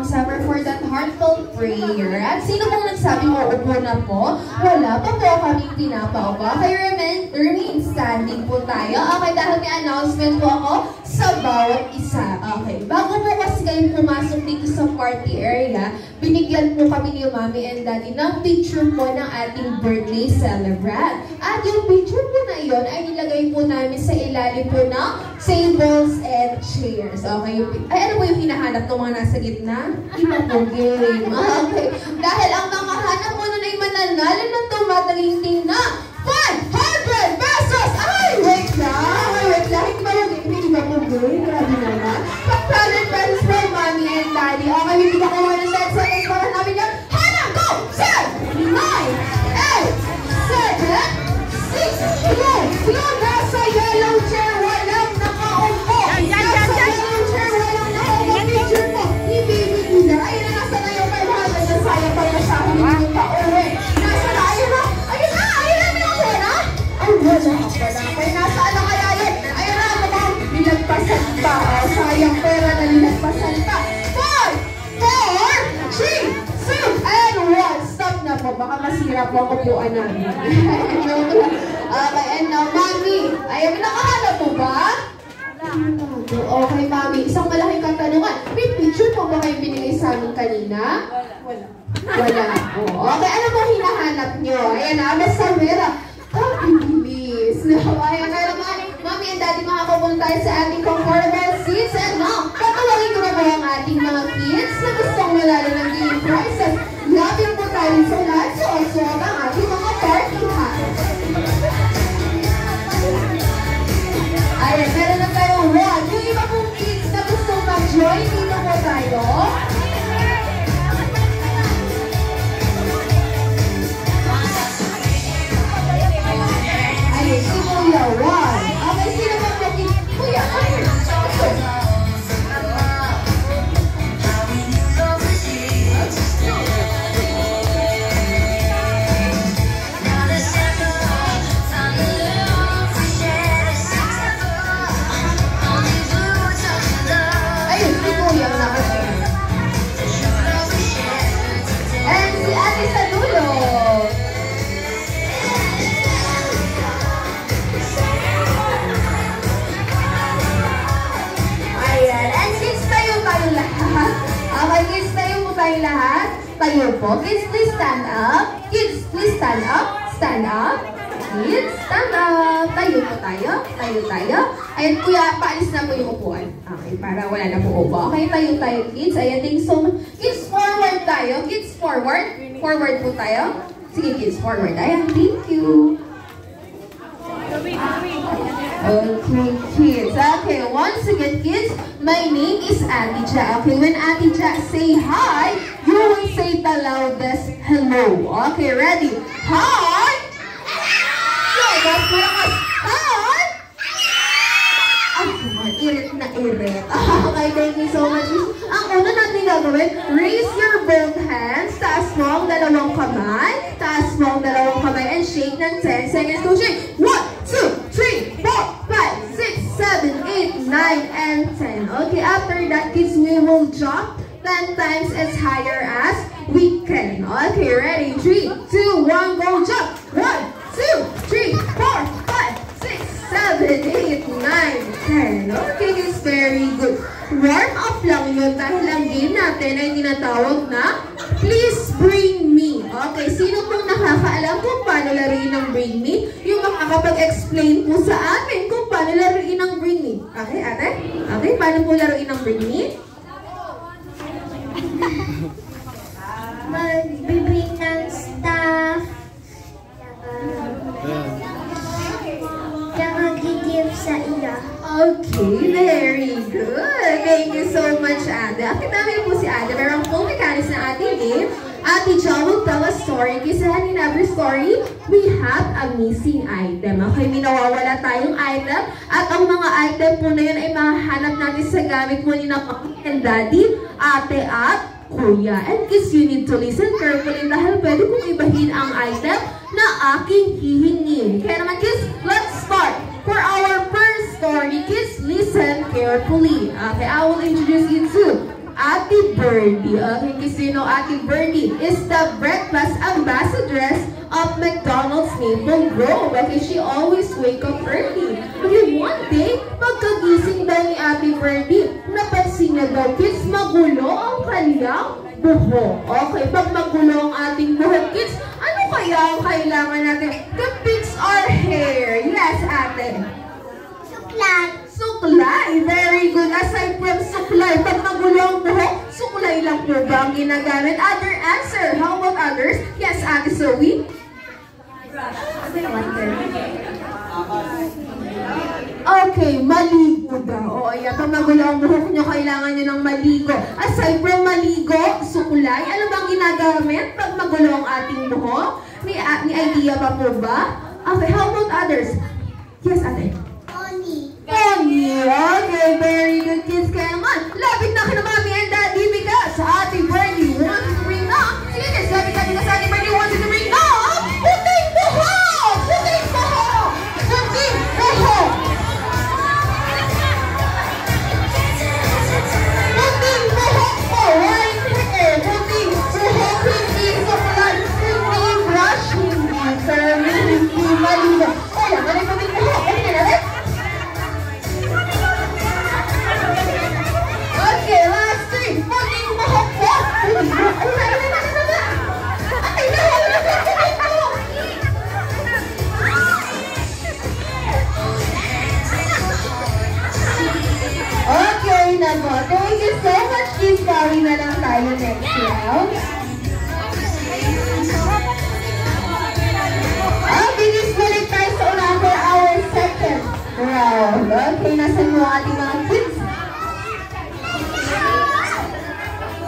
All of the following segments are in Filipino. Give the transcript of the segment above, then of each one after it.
Summer for that heartfelt prayer. At sino pong nagsabi mo upo na po? Wala pa po kaming pinapaupo. Kaya remain standing po tayo. Okay, dahil may announcement po ako sa bawat isa. Okay, bago po kasi kayo pumasok dito sa party area, binigyan po kami ni Mommy and Daddy ng picture po ng ating birthday celebrant. At yung picture po na yun ay nilagay po namin sa ilalim po ng tables and chairs. Okay, ay ano po yung hinahanap ng mga nasa gitna? Iba po game. Okay, dahil ang mga hanap po nun ay mananalo ng tumataginting na 500 pesos! Ay, wait lang! Wait lang! Hindi ba po game? Grabe naman. 500 pesos po, Mommy and Daddy. Okay, hindi ba ko mga 10 seconds para namin yan? Hana! Go! 7, 9, 8, 7, 6, yung nasa yellow chair, walang nakaupo. Nasa yellow chair, walang nakaupo. Picture mo, ni Baby Leader. Ayun na, nasa na yung 500 na sayang pa yung sa akin yung pauwi. Nasa na, ayun na, may ako na. Ay, wala ako na. Kaya nasaan na kaya yun? Ayun na, mukhang nilagpasan pa. Sayang pera na nilagpasan pa. 5, 4, 3, 2, and 1. Stop na po. Baka masira po ang upuan namin. Okay, and now, Mommy. Ayun, nakahanap po ba? Okay, Mommy. Isang malaking katanungan. May picture po ba kayo binigay sa amin kanina? Wala. Wala po. Okay, ano po hinahanap nyo? Ayan na, basta mera. Bibilis. Ayan na naman. Mommy and Daddy, makapupunta tayo sa ating comfortable seats. And now, patawagin ko na ba ang ating mga kids na gustong malala ng game prizes? Lapin po tayo sa lahat. Suot ang ating mga party hats. Ayan, meron na tayo 1. Yung iba pong kids na gustong mag-join, dito po tayo. Ayun, si Kuya 1. Okay, sino ba po kids? Kuya, ayun. Tayo po. Kids, please stand up. Kids, please stand up. Stand up. Kids, stand up. Tayo po tayo. Tayo. Ayan, Kuya, paalis na po yung upuan. Okay, para wala na po upo. Okay, tayo, kids. Ayan, thank you so much. Kids, forward tayo. Kids, forward. Forward po tayo. Sige, kids, forward. Ayan, thank you. Okay, kids. Okay, once again, kids, my name is Ate Ja. Okay, when Ate Ja say hi, you will say the loudest hello. Okay, ready? Hi! So, mas malakas. Hi! Irit na irit. Okay, thank you so much. Ang una natin gagawin, raise your both hands. Taas mo ang dalawang kamay. Taas mo ang dalawang kamay and shake ng 10 seconds. Go shake. 1, 2, 3, 4, 5, 6, 7, 8, 9, and 10. Okay, after that, kids, we will jump 10 times as higher as we can. Okay, ready? 3, 2, 1, go jump. 1, 2, 3, 4, 5, 6, 7, 8, 9, 10. Okay, it's very good. Warm up lang yun dahil ang game natin ay tinatawag na Please Bring Me. Okay, sino pong nakakaalam kung paano laruin ang Bring Me? Yung makakapag-explain po sa amin kung paano laruin ang Bring Me. Okay, ate? Okay, paano po laruin ang Bring Me? Magbibring ng staff. Tsaka gigive sa iya. Okay, very good. Thank you so much, Ate. Akit namin po si Ate. Pero ang full mechanics na ating game, Ate Jo will tell a story. Kasi in every story, we have a missing item. Okay, may nawawala tayong item. At ang mga item po na yun ay mahanap natin sa gamit mo ni Mommy and Daddy, Ate at Kuya. And kids, you need to listen carefully dahil pwede kong ibahin ang item na aking hihingin. Kaya naman kids, let's start. For our first story, kids, listen carefully. Okay, I will introduce you to Ate Birdie. Okay, kasi you know, Ate Birdie is the breakfast ambassadress of McDonald's Maple Grove. Okay, she always wake up early. Okay, one day, pagkagising daw ni Ate Birdie, napansin niya daw, kids, magulo ang kanyang buhok. Okay, pag magulo ang ating buhok, kids, ano kaya ang kailangan natin to fix our hair? Yes, ate. Suklay. Suklay. Very good. Aside from suklay, pag magulo ang buhok, suklay lang po ba ang ginagamit? Other answer. How about others? Yes, ate Zoe. Okay, maligo daw. O, ayan, pag magulo ang buhok nyo, kailangan nyo ng maligo. Aside from maligo, sukulay, ano bang ginagamit pag magulo ang ating buhok? May idea pa po ba? Okay, how about others? Yes, ate. Pony. Pony. Okay, very good, kids. Kaya naman, lapit na ka na mami and daddy because Ate Birdie wants to bring up. Sige, kids, lapit na because Ate Birdie wants to bring up. Puting buhok! Puting buhok! Puting buhok! Puting buhok po! Right here! Puting buhok! Hindi sukulay! Hindi brush! Hindi curly! Hindi maligo! Kaya, ganun puting buhok! Okay na rin? Okay, last three. Puting buhok po! Puting buhok! Ay, na! Ay, na! Puting buhok! Okay na po. Thank you so much, kids. Bawi na lang tayo next round. Okay, kids, balik tayo sa unahan for our second round. Okay, nasan mo ating mga kids?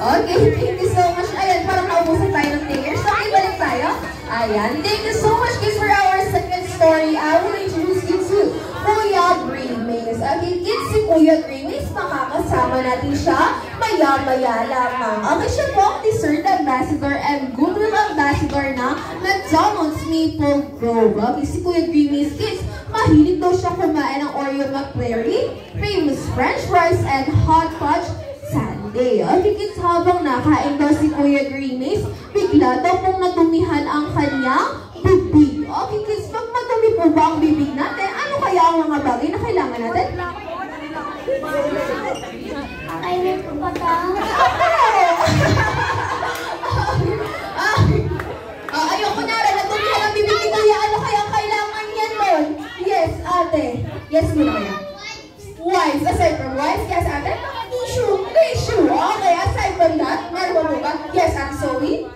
Okay, thank you so much. Ayan, parang naubusan tayo ng tingers. Okay, balik tayo. Ayan, thank you so much, kids, for our second story. I will introduce you to Kuya Grimace. Okay, kids, si Kuya Grimace, makakasama natin siya maya-maya lamang. Okay, siya po ang dessert ambassador and goodwill ambassador na McDonald's Maple Grove. Okay, si Kuya Grimace, kids, mahilig daw siya kumain ng Oreo McFlurry, famous French fries, and hot fudge sundae. Okay, kids, habang nakain daw si Kuya Grimace, bigla daw pong natumihan ang kanyang bibig. Okay, kids, pag madumi po ba ang bibig natin, ano kaya ang mga bagay na kailangan natin? Kainin ko pa ka. Ayun, kunyari, natumihan ang bibig ni Kuya, ano kaya ang kailangan yan doon? Yes, ate. Yes, mo na kaya. Wipes. Aside from wipes, yes, ate? Tissue. Tissue. Okay, aside from that, meron mo ba? Yes, ate Zoe?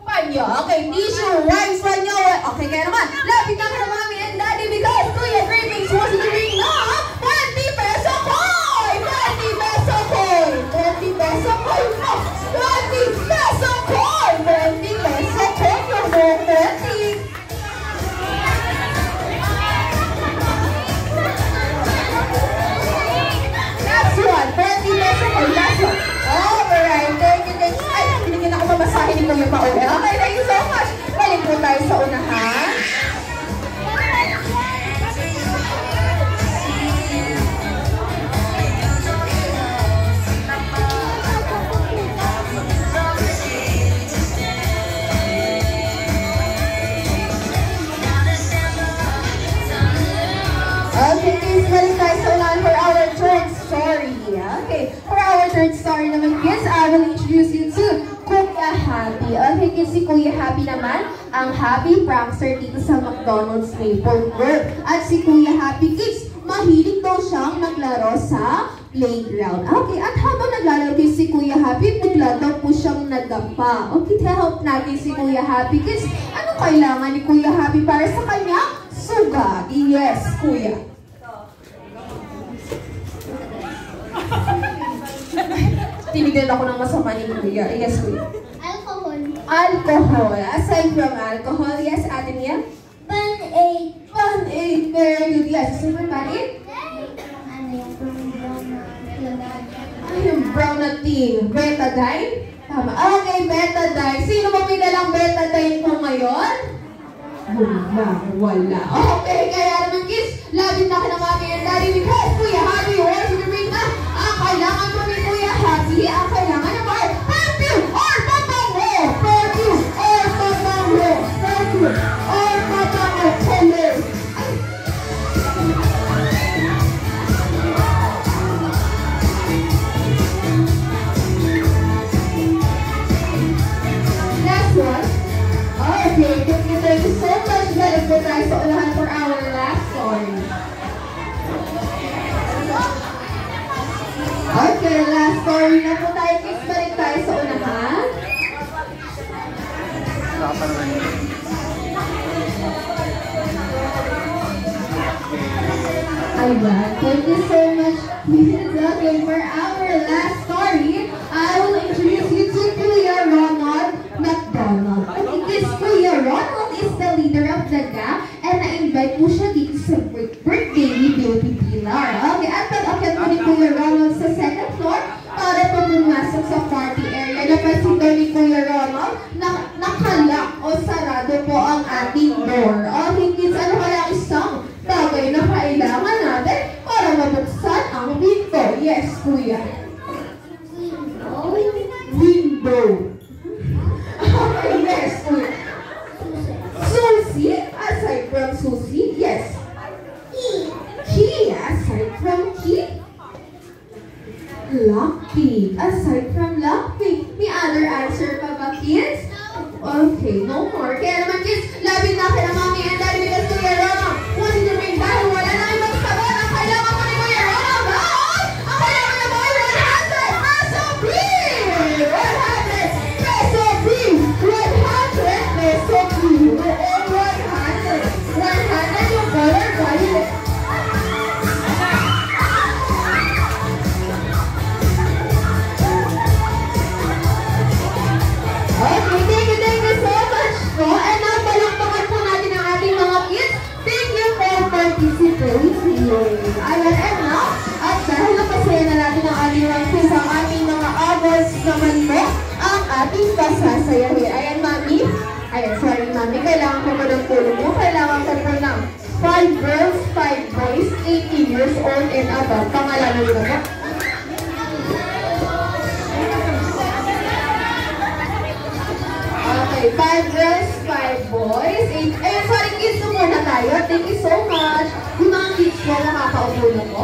Panyo. Okay, tissue, wipes, panyo. Okay, kaya naman, lapit na ka na mami and daddy because Kuya Grimace wants to bring na 20 peso coin! 20 peso coin! 20 peso coin! 20 peso coin! 20 peso coin! Yung buong 20! Last one! 20 peso coin! Last one! Alright, thank you. Ay, hindi na ako mamasahin ni Kuya Paul. Okay, thank you so much. Balik po tayo sa unahan. Okay, please balik tayo sa unahan for our third story. Okay, for our third story naman, kids, I will introduce you to Kuya Happy. Okay, kids, si Kuya Happy naman, ang happy prankster dito sa McDonald's Maple Grove. At si Kuya Happy, kids, mahilig daw siyang naglaro sa playground. Okay, at habang naglalaro si Kuya Happy, bigla daw po siyang nadapa. Okay, help natin si Kuya Happy, kids. Ano kailangan ni Kuya Happy para sa kanya? Sugat. Yes, Kuya. Tinignan ako ng masama ni Kuya. Yes, Kuya. Alcohol. Alcohol. Aside from alcohol, yes, Ate Mia? Band-aid. Band-aid. Very good. Yes, aside from band-aid? Ano yung brown na Ay, yung brown na tea. Betadine? Tama. Okay, betadine. Sino ba may dalang betadine po ngayon? Wala. Okay, kaya naman kids, labit na ka na mami and daddy because Kuya Happy wants to bring na ang kailangan mo ni Kuya happy, ang kailangan naman, perfume or pabango! Perfume or pabango! Perfume or pabango! Color! Last one. Okay, thank you so much. Balik po tayo sa unahan for our last story. Okay, last story na po tayo. Kids, balik tayo sa unahan. Ayan, thank you so much. Okay, for our last story, I will introduce you to Kuya Ronald McDonald. Okay, this Kuya Ronald is the leader of the gang, and na-invite mo siya dito sa birthday ni Beauty Pilar. Okay, at pag-akit mo ni Kuya Ronald sa second floor, para po pumasok sa party area. Napansin daw ni Kuya Ronald na nakalock o sarado po ang ating door. Okay, kids, ano kaya isang bagay na kailangan natin para mabuksan ang window? Yes, Kuya. Window. Okay, yes, Kuya. Susie, aside from Susie, yes. Key, aside from key. Lockpick, aside from lockpick. May other answer pa ba, kids? Okay, no more. Kaya naman, kids, labid natin ang mami and daddy because Kuya Ronald wants to bring dahil wala na ibang sagot. Ang kailangan mo ni Kuya Ronald, ang kailangan na mo ay 100 peso B! 100 peso B! 100 peso B! Oo, 100. 100 yung color violet. Okay, thank you so much po. And now, palakpakan po natin ang ating mga kids. Thank you for participating. Ayan, and now, at dahil napasaya na natin ang ating ranking sa ating mga awards naman po, ang ating pasasayahin. Ayan, Mami. Ayan, sorry, Mami. Kailangan ko pa ng tulong mo. Kailangan ko pa ng 5 girls, 5 boys, 18 years old and above. Pangalanan mo ba? Okay, 5 girls, 5 boys, 8... Eh, sorry, kids, muna tayo. Thank you so much. Yung mga kids ko, nakakaupo na po.